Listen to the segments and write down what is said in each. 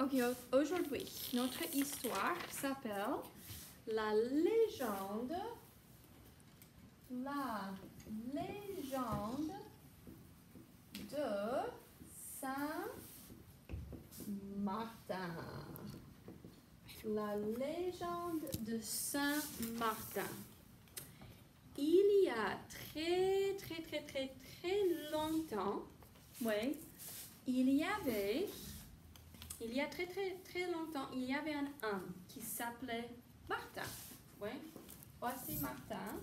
Ok, aujourd'hui, notre histoire s'appelle La légende de Saint-Martin. La légende de Saint-Martin. Il y a très longtemps, oui, il y a très longtemps, il y avait un homme qui s'appelait Martin. Oui, voici Martin.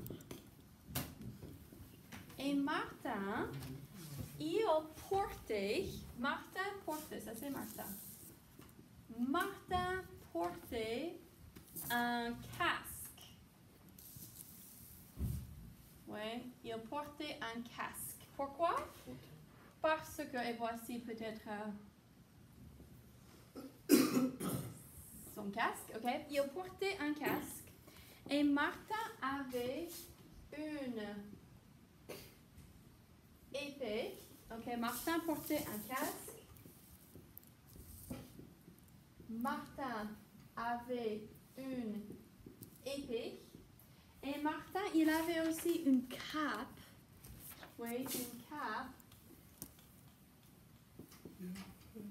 Et Martin, ça c'est Martin. Martin portait un casque. Oui, il portait un casque. Pourquoi? Parce que, et voici peut-être son casque, ok? Il portait un casque et Martin avait une épée. Ok, Martin portait un casque. Martin avait une épée. Et Martin, il avait aussi une cape. Oui, une cape.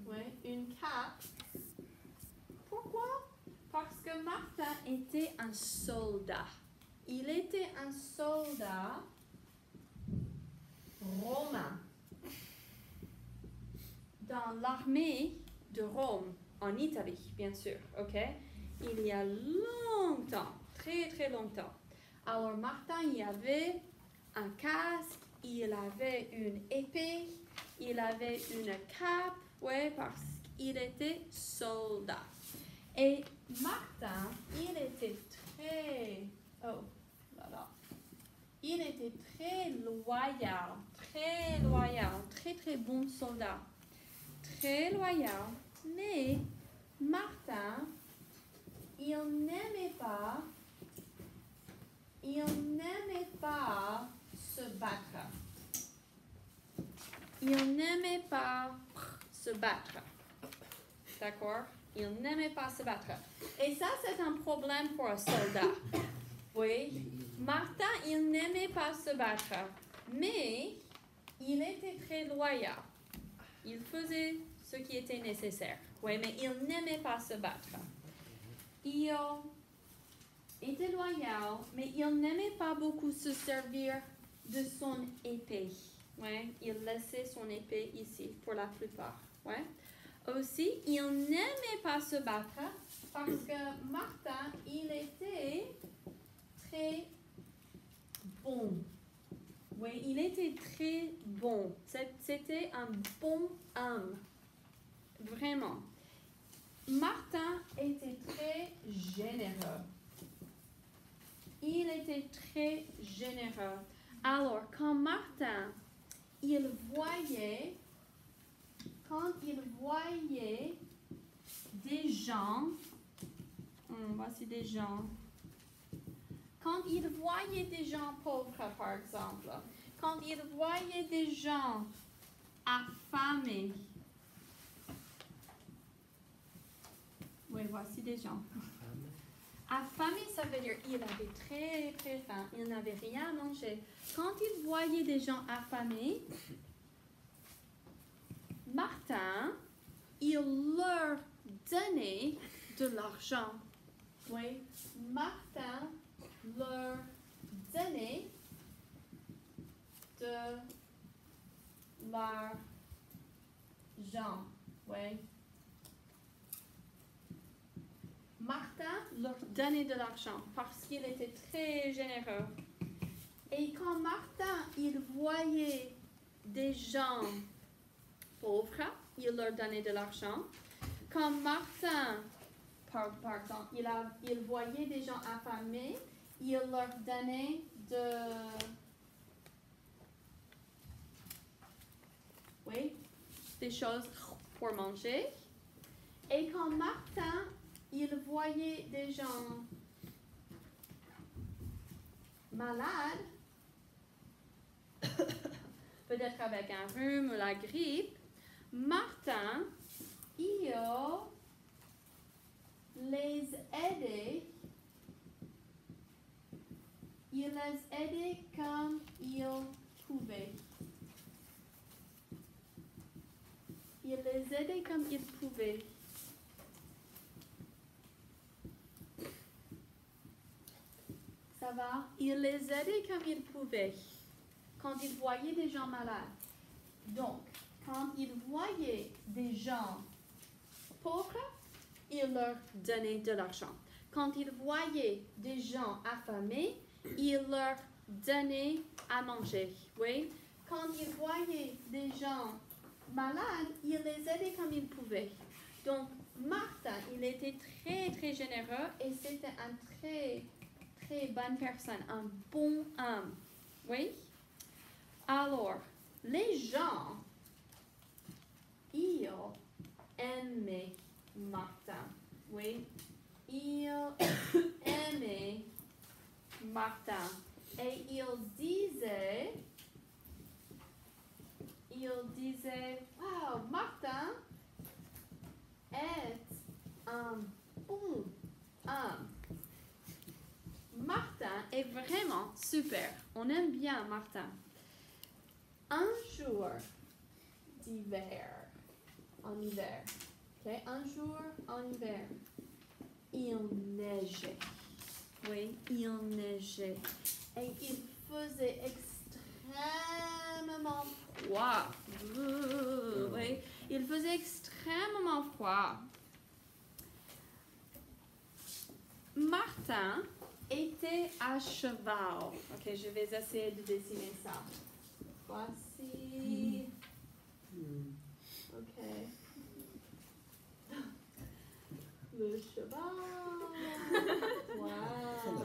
Oui, une cape. Pourquoi? Parce que Martin était un soldat. Il était un soldat romain dans l'armée de Rome, en Italie, bien sûr, ok? Il y a longtemps, très longtemps. Alors Martin, il avait un casque, il avait une épée, il avait une cape, ouais, parce qu'il était soldat. Et Martin, il était il était très loyal, très bon soldat, très loyal, mais Martin, il n'aimait pas se battre. Il n'aimait pas se battre. D'accord? Il n'aimait pas se battre. Et ça, c'est un problème pour un soldat. Oui. Martin, il n'aimait pas se battre. Mais il était très loyal. Il faisait ce qui était nécessaire. Oui, mais il n'aimait pas se battre. Il était loyal, mais il n'aimait pas beaucoup se servir de son épée. Ouais, il laissait son épée ici pour la plupart. Ouais. Aussi, il n'aimait pas se battre parce que Martin, il était très bon. Oui, il était très bon. C'était un bon homme. Vraiment. Martin était très généreux. Il était très généreux. Alors, quand Martin, il voyait des gens, voici des gens. Quand il voyait des gens pauvres, par exemple, quand il voyait des gens affamés, oui, voici des gens. Affamé, ça veut dire il avait très faim, il n'avait rien à manger. Quand il voyait des gens affamés, Martin, il leur donnait de l'argent. Oui, Martin leur donnait de l'argent. Oui. Martin leur donnait de l'argent parce qu'il était très généreux. Et quand Martin, il voyait des gens pauvres, il leur donnait de l'argent. Quand Martin, par exemple, il voyait des gens affamés, il leur donnait des choses pour manger. Et quand Martin, il voyait des gens malades, peut-être avec un rhume ou la grippe, Martin, il aidait. Il les aidait comme il pouvait. Il les aidait comme il pouvait. Ça va? Il les aidait comme il pouvait. Quand il voyait des gens malades. Donc, quand il voyait des gens pauvres, il leur donnait de l'argent. Quand il voyait des gens affamés, il leur donnait à manger. Oui? Quand il voyait des gens malades, il les aidait comme il pouvait. Donc, Martin, il était très, très généreux et c'était un très, très bonne personne, un bon homme. Oui? Alors, les gens, ils aimaient Martin. Oui? Ils aimaient Martin. Et ils disaient, wow, Martin est un bon homme. Martin est vraiment super. On aime bien Martin. Un jour d'hiver, en hiver, okay? Un jour en hiver, il neigeait. Oui, il neigeait. Et il faisait extrêmement froid. Oui, il faisait extrêmement froid. Martin était à cheval. Ok, je vais essayer de dessiner ça. Voici. Ok. Le cheval. Wow.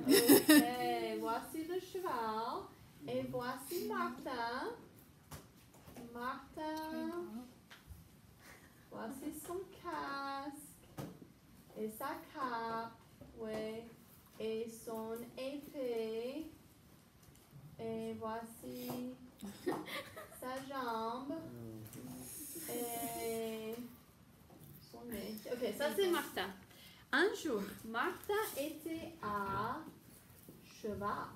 Ok, voici le cheval. Et voici Martin. Voici son casque. Et sa cape. Oui. Et son épée. Et voici sa jambe. Et son nez. Ok, ça c'est Martin. Un jour, Martin était à cheval.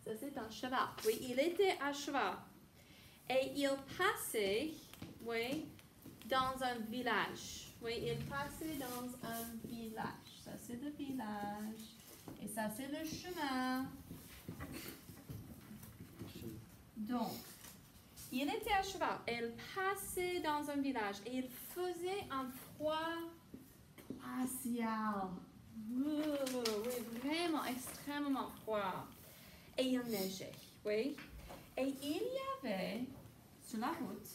Ça c'est un cheval. Oui, il était à cheval. Et il passait, oui, dans un village. Oui, il passait dans un village. Ça c'est le village. Et ça c'est le chemin. Donc, il était à cheval. Il passait dans un village. Et il faisait un froid glacial. Oui, vraiment extrêmement froid. Et il neigeait, oui. Et il y avait, sur la route,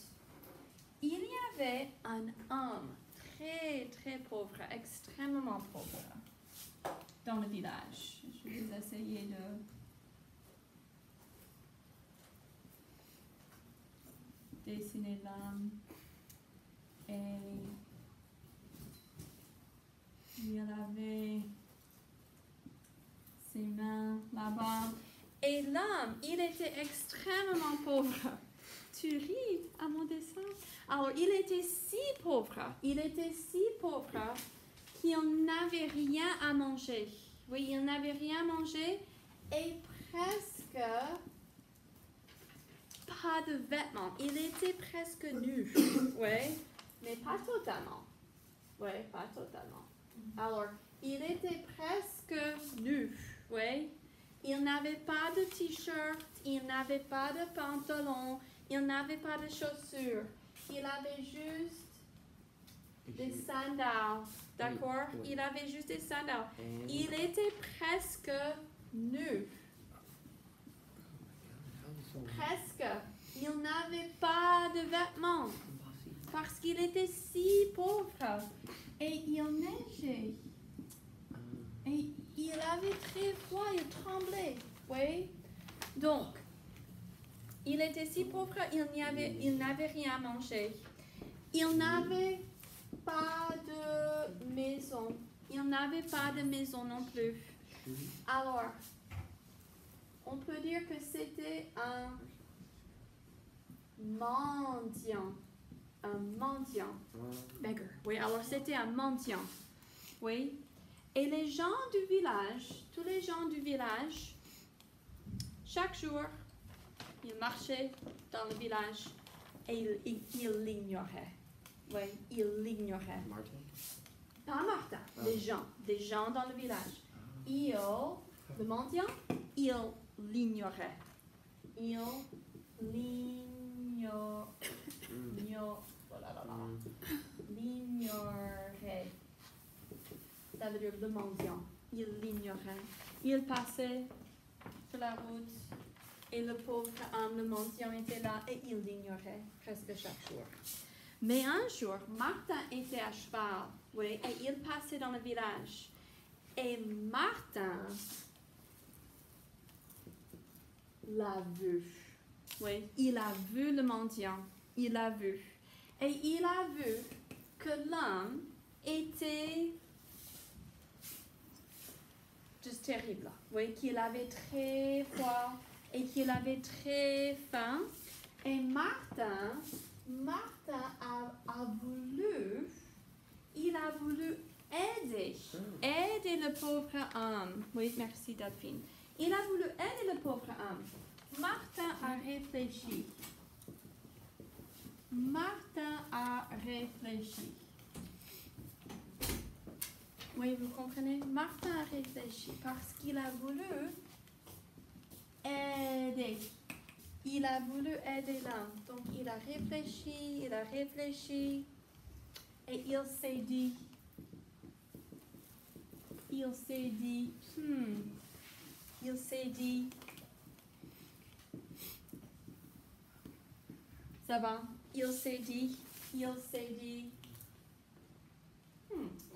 il y avait un homme très, très pauvre, extrêmement pauvre, dans le village. Je vais essayer de dessiner l'homme. Et il avait ses mains là-bas. Et l'homme, il était extrêmement pauvre. Tu ris à mon dessin? Alors, il était si pauvre qu'il n'avait rien à manger. Oui, il n'avait rien à manger et presque pas de vêtements. Il était presque nu. Oui, mais pas totalement. Oui, pas totalement. Alors, il était presque nu. Oui. Il n'avait pas de t-shirt, il n'avait pas de pantalon, il n'avait pas de chaussures. Il avait juste des sandales, d'accord? Oui. Il avait juste des sandales. Il était presque nu. Presque. Il n'avait pas de vêtements parce qu'il était si pauvre. Et il neigeait. Et il avait très froid, il tremblait. Oui. Donc, il était si pauvre, il n'avait rien à manger. Il n'avait pas de maison. Il n'avait pas de maison non plus. Alors, on peut dire que c'était un mendiant. Un mendiant. Beggar. Oui, alors c'était un mendiant. Oui. Et les gens du village, tous les gens du village, chaque jour, ils marchaient dans le village et ils l'ignoraient. Oui, ils l'ignoraient. Martin? Pas Martha, des gens dans le village. Ils, le mendiant, ils l'ignoraient. Ils l'ignoraient. Ça veut dire le mendiant. Il l'ignorait. Il passait sur la route et le pauvre homme, le mendiant, était là et il l'ignorait presque chaque jour. Mais un jour, Martin était à cheval, oui, et il passait dans le village. Et Martin l'a vu. Oui, il a vu le mendiant. Il l'a vu. Et il a vu que l'homme était juste terrible. Oui, qu'il avait très froid et qu'il avait très faim. Et Martin a voulu aider le pauvre homme. Oui, merci Delphine. Il a voulu aider le pauvre homme. Martin a réfléchi. Oui, vous comprenez? Martin a réfléchi parce qu'il a voulu aider. Il a voulu aider l'homme. Donc, il a réfléchi, et il s'est dit, ça va? Il s'est dit,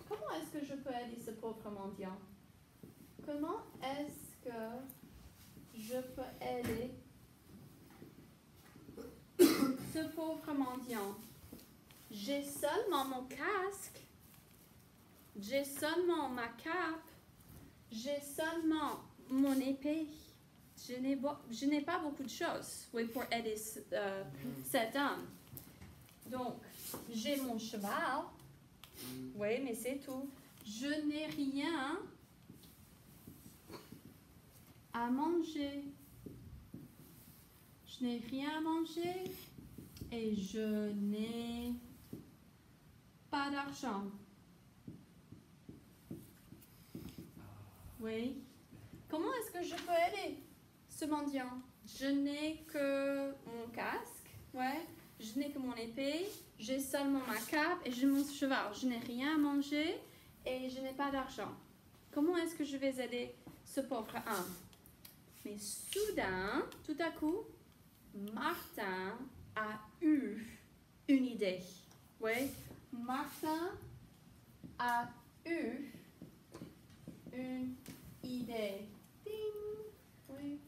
comment est-ce que je peux aider ce pauvre mendiant? Comment est-ce que je peux aider ce pauvre mendiant? J'ai seulement mon casque, j'ai seulement ma cape, j'ai seulement mon épée. Je n'ai pas beaucoup de choses, oui, pour aider cet homme. Donc, j'ai mon cheval, oui, mais c'est tout. Je n'ai rien à manger. Je n'ai rien à manger et je n'ai pas d'argent. Oui. Comment est-ce que je peux aider ce mendiant? Je n'ai que mon casque, ouais. Je n'ai que mon épée, j'ai seulement ma cape et j'ai mon cheval. Je n'ai rien à manger et je n'ai pas d'argent. Comment est-ce que je vais aider ce pauvre homme? Mais soudain, tout à coup, Martin a eu une idée. Oui, Martin a eu une idée. Ding. Oui.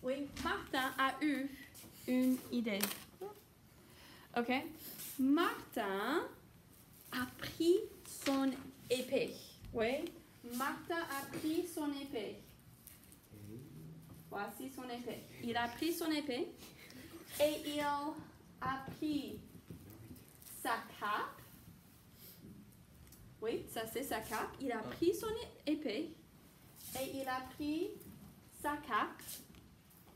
Oui, Martin a eu une idée. Ok. Martin a pris son épée. Oui. Martin a pris son épée. Voici son épée. Il a pris son épée et il a pris sa cape. Oui, ça c'est sa cape. Il a pris son épée et il a pris sa cape.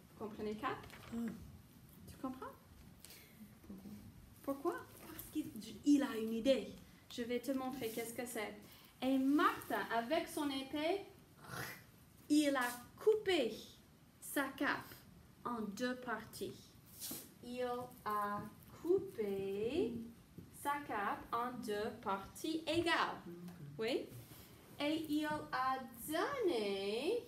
Vous comprenez cape? Tu comprends? Pourquoi? Parce qu'il a une idée. Je vais te montrer qu'est-ce que c'est. Et Martin, avec son épée, il a coupé sa cape en deux parties. Il a coupé sa cape en deux parties égales. Oui? Et il a donné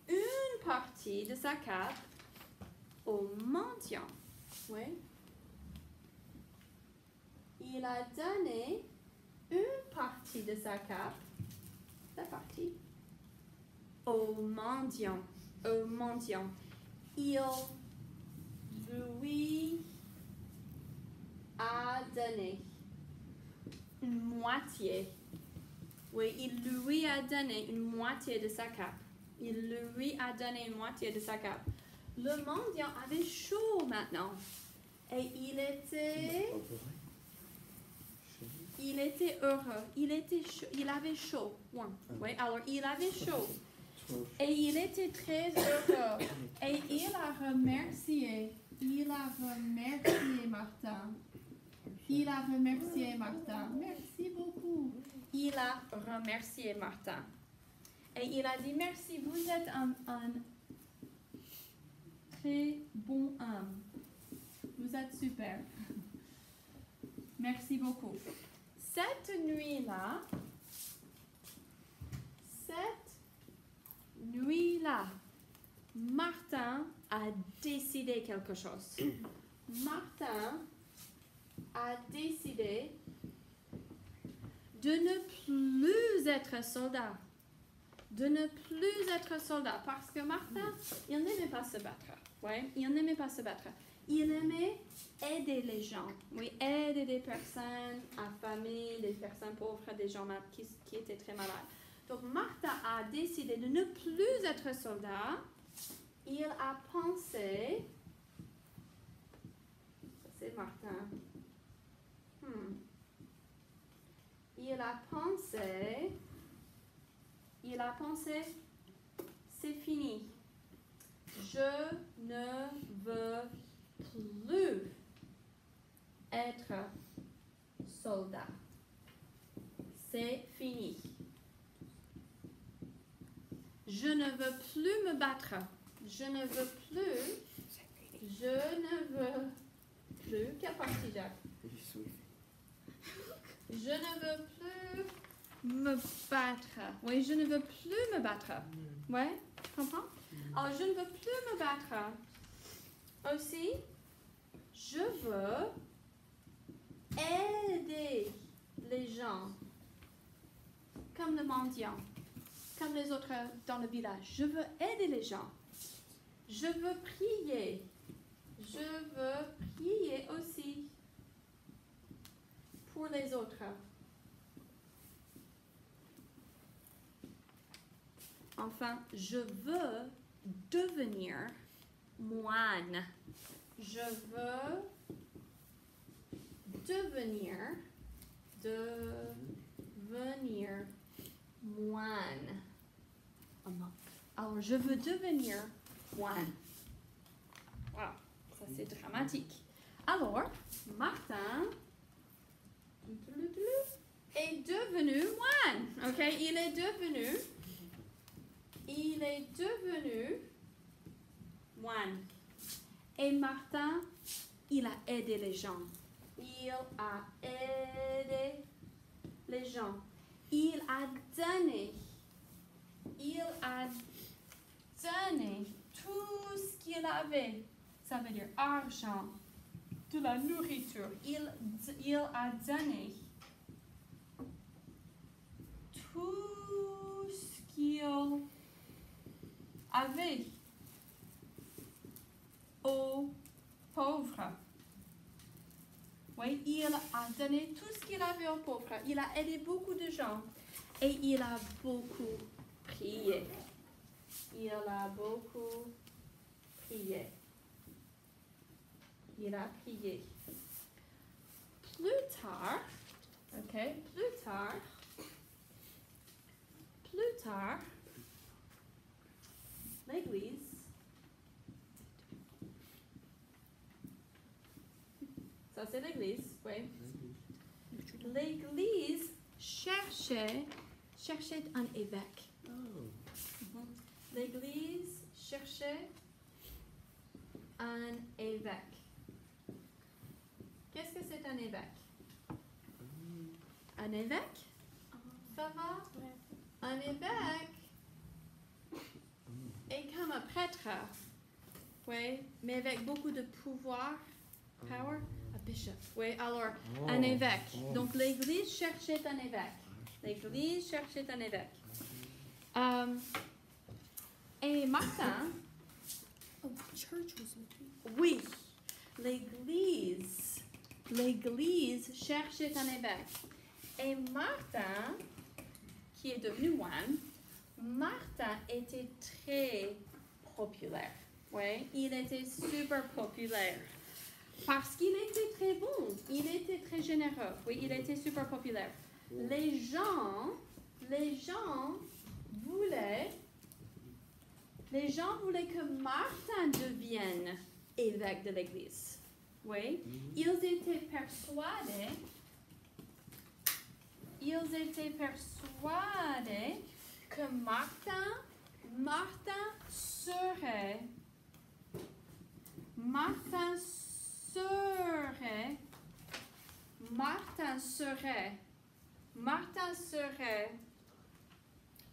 une partie de sa cape au mendiant. Oui? Il a donné une partie de sa cape, la partie, au mendiant. Il lui a donné une moitié. Oui, il lui a donné une moitié de sa cape. Il lui a donné une moitié de sa cape. le mendiant avait chaud maintenant. Et il était heureux. Il avait chaud. Oui, alors il avait chaud. Et il était très heureux. Et il a remercié Martin. Il a remercié Martin. Merci beaucoup. Il a remercié Martin. Et il a dit, merci, vous êtes un très bon homme. Vous êtes super. Merci beaucoup. Cette nuit-là, Martin a décidé quelque chose. Martin a décidé de ne plus être soldat. De ne plus être soldat. Parce que Martin, il n'aimait pas se battre. Ouais, il n'aimait pas se battre. Il aimait aider les gens. Oui, aider des personnes affamées, des personnes pauvres, des gens qui étaient très malades. Donc, Martin a décidé de ne plus être soldat. Il a pensé... Ça, c'est Martin. Il a pensé, c'est fini. Je ne veux plus être soldat. C'est fini. Je ne veux plus me battre. Je ne veux plus. Quelle partie, Jacques? Je ne veux plus me battre. Oui, je ne veux plus me battre. Oui, tu comprends? Alors, je ne veux plus me battre. Aussi, je veux aider les gens, comme le mendiant, comme les autres dans le village. Je veux aider les gens. Je veux prier. Je veux prier aussi pour les autres. Enfin, je veux devenir moine. Je veux devenir moine. Alors, je veux devenir moine. Wow, ça c'est dramatique. Alors, Martin est devenu moine. Ok, il est devenu moine. Et Martin, il a aidé les gens. Il a aidé les gens. Il a donné tout ce qu'il avait. Ça veut dire argent, de la nourriture. Il a donné tout ce qu'il avait aux pauvres. Oui, il a donné tout ce qu'il avait aux pauvres. Il a aidé beaucoup de gens. Et il a beaucoup prié. Il a beaucoup prié. Il a prié. Plus tard, l'Église ça c'est l'Église, oui. L'Église cherchait un évêque. L'Église cherchait un évêque. Qu'est-ce que c'est un évêque? Un évêque? Ça va? Un évêque est comme un prêtre. Oui, mais avec beaucoup de pouvoir. Power? A bishop. Oui, alors, un évêque. Donc, l'Église cherchait un évêque. L'Église cherchait un évêque. Et Martin... Oh, the church was looking. Oui, l'Église cherchait un évêque. Et Martin, qui est devenu moine, Martin était très populaire. Oui, il était super populaire. Parce qu'il était très bon, il était très généreux. Oui, il était super populaire. Les gens voulaient que Martin devienne évêque de l'Église. Oui, ils étaient persuadés que Martin serait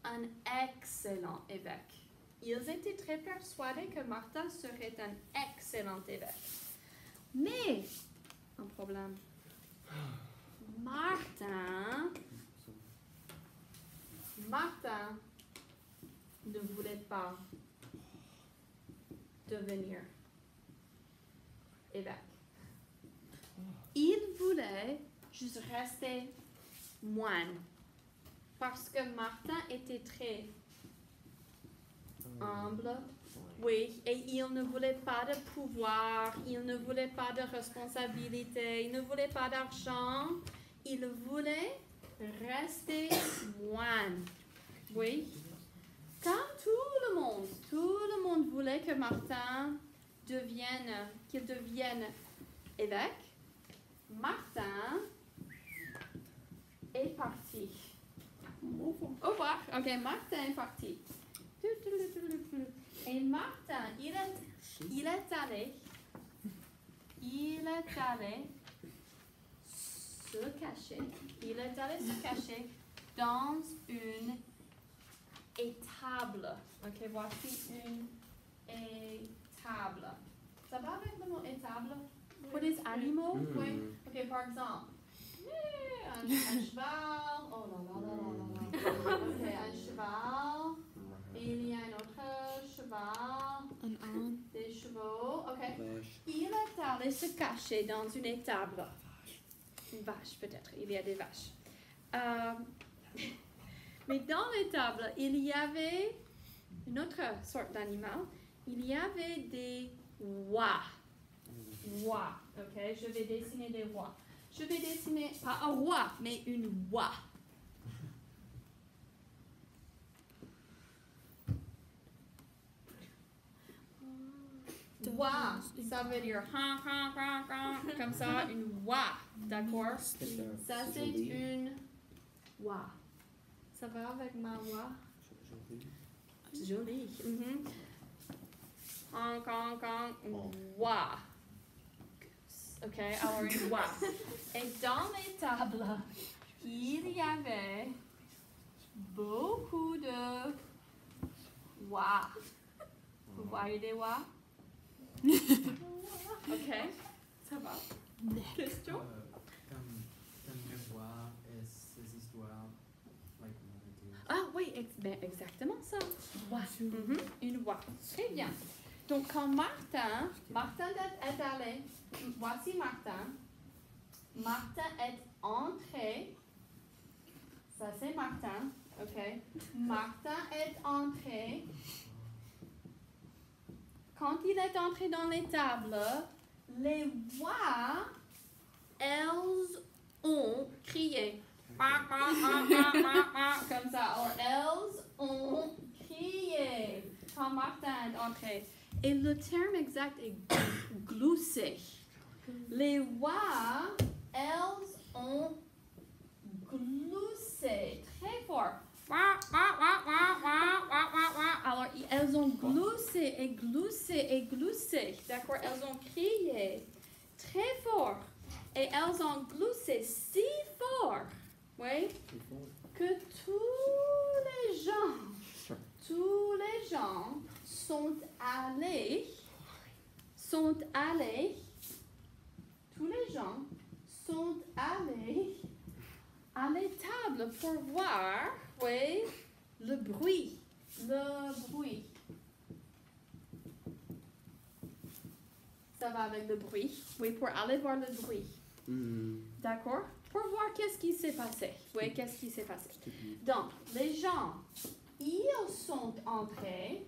un excellent évêque. Ils étaient très persuadés que Martin serait un excellent évêque. Mais, un problème. Martin ne voulait pas devenir évêque. Il voulait juste rester moine. Parce que Martin était très humble. Oui, et il ne voulait pas de pouvoir, il ne voulait pas de responsabilité, il ne voulait pas d'argent. Il voulait rester moine. Oui. Comme tout le monde voulait que Martin devienne évêque, Martin est parti. Au revoir. Ok, Martin est parti. Et Martin, il est allé se cacher. Il est allé se cacher dans une étable. Ok, voici une étable. Ça va avec le mot étable? Pour des animaux? Oui. Ok, par exemple. Un cheval. Oh là là là là là. Ok, un cheval. Et il y a un autre cheval. Un âne. Des chevaux. Ok. Il est allé se cacher dans une étable. Une vache, peut-être. Il y a des vaches. Mais dans l'étable, il y avait une autre sorte d'animal. Il y avait des oies. Oies. Ok, je vais dessiner des oies. Je vais dessiner, pas un roi, mais une oie. Oie, ça veut dire comme ça, une oie. D'accord? Ça, c'est une oie. Ça va avec ma oie? Joli. Oie. Ok, alors une oie. Et dans l'étable, il y avait beaucoup de oies. Vous voyez des oies? Ok, ça va. Question? Comme les voix et ces histoires, like Ah oui, exactement ça. Oie. Une oie. Très bien. Donc quand Martin est allé, voici Martin. Martin est entré. Ça c'est Martin, ok. Martin est entré. Quand il est entré dans l'étable, les oies, elles ont crié. Comme ça. Alors, elles ont crié quand Martin est entré. Et le terme exact est glousser. Les oies, elles ont gloussé très fort. Alors, elles ont gloussé et gloussé et gloussé. D'accord? Elles ont crié très fort. Et elles ont gloussé si fort. Oui? Que tous les gens sont allés, tous les gens sont allés à l'étable pour voir, oui, le bruit. Ça va avec le bruit. Oui, pour aller voir le bruit. D'accord? Pour voir qu'est-ce qui s'est passé. Oui, qu'est-ce qui s'est passé. Donc, les gens, ils sont entrés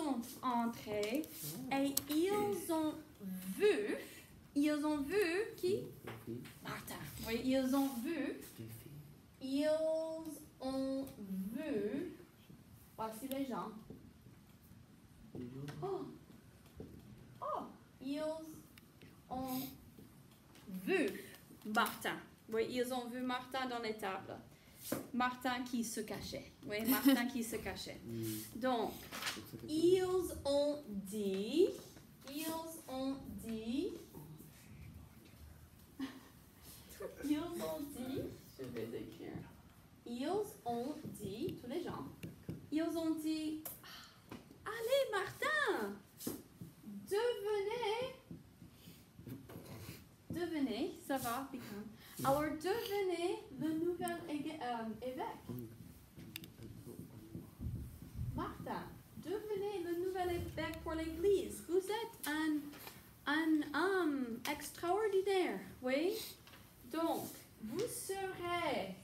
sont entrés et ils ont vu qui? Martin. Oui, ils ont vu. Voici les gens. Oh, ils ont vu Martin. Oui, ils ont vu Martin dans les tables. Martin qui se cachait. Oui, Martin qui se cachait. Donc, ils ont dit, je vais écrire. Ils ont dit, tous les gens, ils ont dit, allez Martin, devenez, ça va, alors devenez le nouvel évêque. Martha, devenez le nouvel évêque pour l'Église. Vous êtes un homme extraordinaire, oui? Donc, vous serez...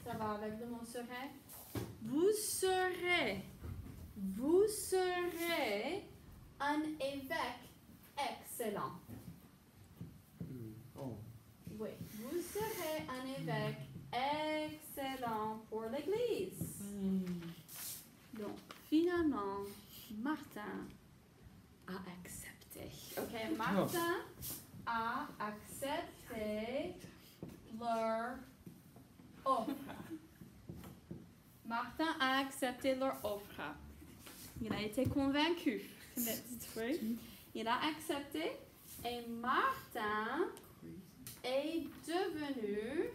Ça va avec le mot serait? Vous serez un évêque excellent. Oui, vous serez un évêque excellent pour l'Église. Donc, finalement, Martin a accepté. Ok, Martin a accepté leur offre. Martin a accepté leur offre. Il a été convaincu. Il a accepté et Martin est devenu...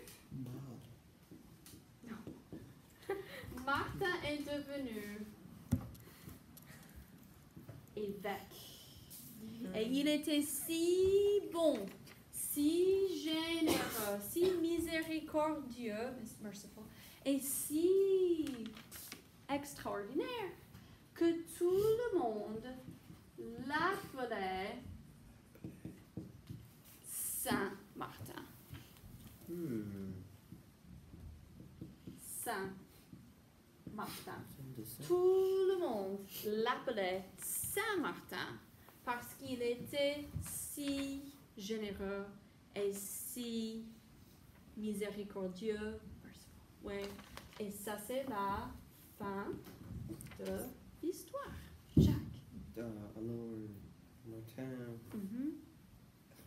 Martin est devenu évêque. Et il était si bon, si généreux, si miséricordieux, merciful, et si extraordinaire que tout le monde l'appelait Saint Martin. Saint Martin. Tout le monde l'appelait Saint Martin parce qu'il était si généreux et si miséricordieux. Oui. Et ça, c'est la fin de l'histoire. Jacques. Alors, Martin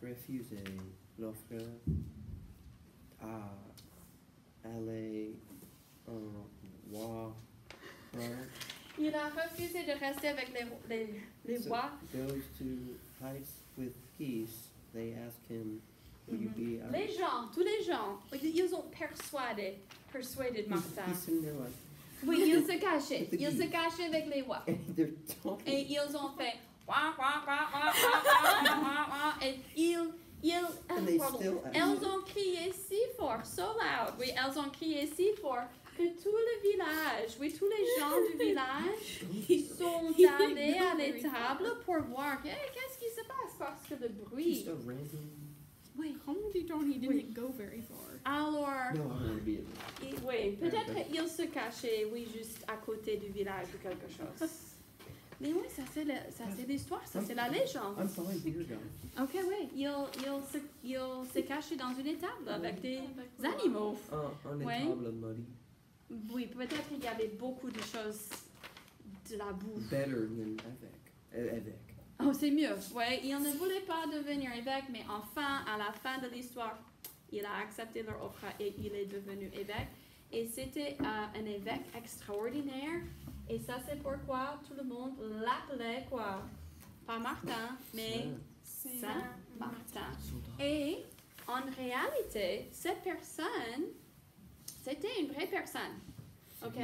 refusait l'offre à aller en roi. Il a refusé de rester avec les rois. Goes to heights with peace. They ask him, will you be Les gens, tous les gens, ils ont persuadé Martin. Oui, il se cachait. Il se cachait avec les rois. Et ils ont fait et elles ont crié si fort, so loud. Oui, elles ont crié si fort que tout le village, oui, tous les gens du village sont allés à l'étable pour voir qu'est-ce qui se passe parce que le bruit. Oui. How he didn't go very far. Alors, No, oui, peut-être qu'il se cachait, oui, juste à côté du village ou quelque chose. Mais oui, ça c'est l'histoire, ça c'est la légende. I'm sorry, dear God. Ok, oui, il s'est caché dans une étable avec des animaux. Un Ouais. étable muddy. Oui, peut-être qu'il y avait beaucoup de choses de la boue. Better than évêque. Oh, c'est mieux. Ouais, il ne voulait pas devenir évêque, mais enfin, à la fin de l'histoire, il a accepté leur offre et il est devenu évêque. Et c'était un évêque extraordinaire. Et ça, c'est pourquoi tout le monde l'appelait quoi? Pas Martin, mais Saint Martin. Et en réalité, cette personne, c'était une vraie personne. Ok?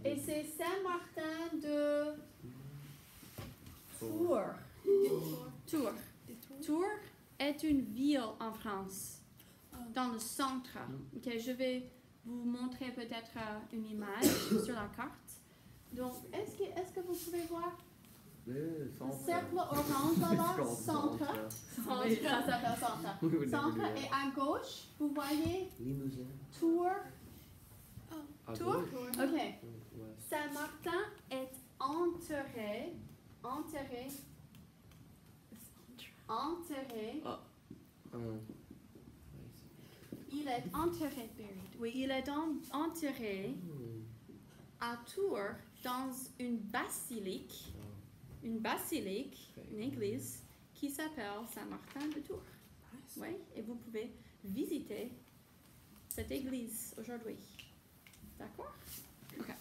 Et c'est Saint Martin de Tours. Tours est une ville en France, dans le centre. Ok, je vais vous montrer peut-être une image sur la carte. Donc, est-ce que vous pouvez voir le cercle orange là-bas? Centre. Ça s'appelle centre. Centre et à gauche, vous voyez Limousin. Tours. À Tours? gauche. Ok. Ouais. Saint-Martin est enterré. Il est enterré. Oui, il est enterré à Tours dans une basilique. Une basilique, une église qui s'appelle Saint-Martin de Tours. Oui, et vous pouvez visiter cette église aujourd'hui. D'accord? Ok.